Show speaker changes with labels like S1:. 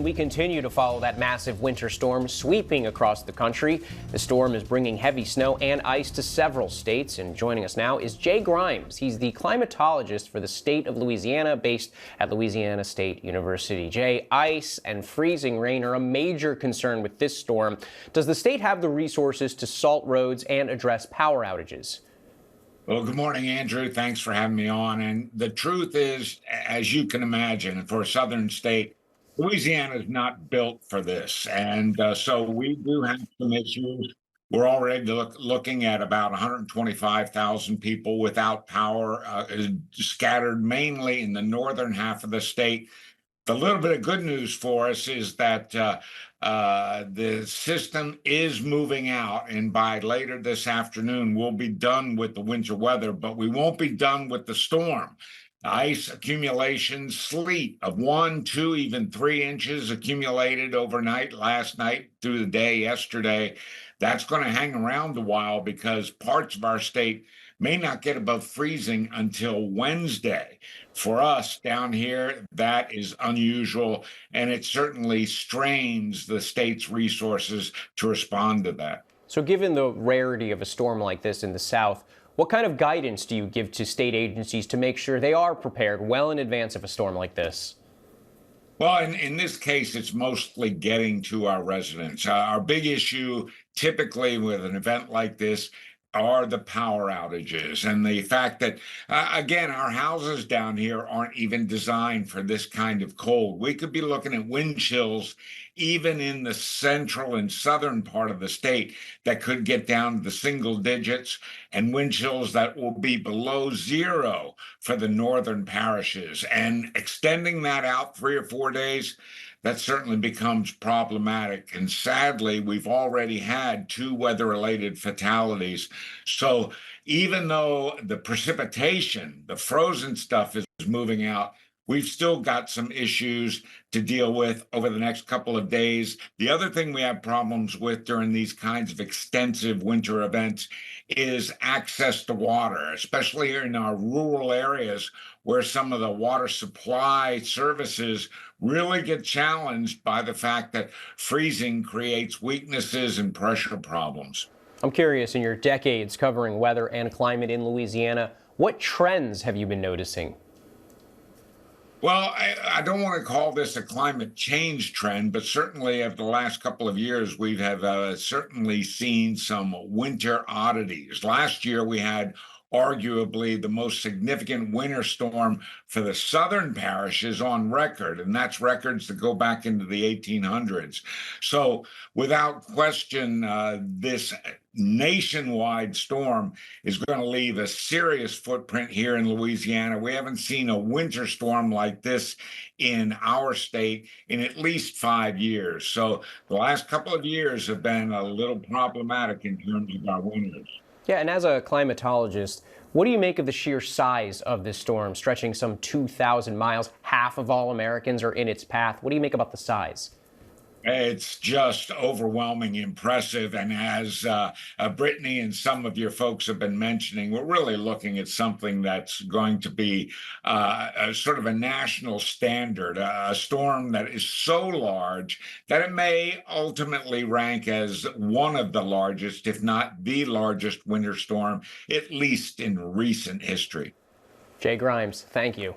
S1: We continue to follow that massive winter storm sweeping across the country. The storm is bringing heavy snow and ice to several states. And joining us now is Jay Grymes. He's the climatologist for the state of Louisiana, based at Louisiana State University. Jay, ice and freezing rain are a major concern with this storm. Does the state have the resources to salt roads and address power outages?
S2: Well, good morning, Andrew. Thanks for having me on. And the truth is, as you can imagine, for a southern state, Louisiana is not built for this. And so we do have some issues. We're already looking at about 125,000 people without power, scattered mainly in the northern half of the state. The little bit of good news for us is that the system is moving out, and by later this afternoon, we'll be done with the winter weather, but we won't be done with the storm. Ice accumulation, sleet of 1, 2, even 3 inches accumulated overnight, last night through the day yesterday. That's going to hang around a while because parts of our state may not get above freezing until Wednesday. For us down here, that is unusual, and it certainly strains the state's resources to respond to that.
S1: So given the rarity of a storm like this in the South, what kind of guidance do you give to state agencies to make sure they are prepared well in advance of a storm like this?
S2: Well, in this case, it's mostly getting to our residents. Our big issue typically with an event like this are the power outages and the fact that, again, our houses down here aren't even designed for this kind of cold. We could be looking at wind chills even in the central and southern part of the state that could get down to the single digits, and wind chills that will be below zero for the northern parishes. And extending that out 3 or 4 days, that certainly becomes problematic. And sadly, we've already had 2 weather-related fatalities. So even though the precipitation, the frozen stuff is moving out, we've still got some issues to deal with over the next couple of days. The other thing we have problems with during these kinds of extensive winter events is access to water, especially in our rural areas where some of the water supply services really get challenged by the fact that freezing creates weaknesses and pressure problems.
S1: I'm curious, in your decades covering weather and climate in Louisiana, what trends have you been noticing?
S2: Well, I don't want to call this a climate change trend, but certainly over the last couple of years, we have certainly seen some winter oddities. Last year, we had arguably the most significant winter storm for the southern parishes on record, and that's records that go back into the 1800s. So without question, this nationwide storm is going to leave a serious footprint here in Louisiana. We haven't seen a winter storm like this in our state in at least 5 years. So the last couple of years have been a little problematic in terms of our winters.
S1: Yeah, and as a climatologist, what do you make of the sheer size of this storm, stretching some 2,000 miles? Half of all Americans are in its path. What do you make about the size?
S2: It's just overwhelming, impressive. And as Brittany and some of your folks have been mentioning, we're really looking at something that's going to be a sort of a national standard, a storm that is so large that it may ultimately rank as one of the largest, if not the largest winter storm, at least in recent history.
S1: Jay Grymes, thank you.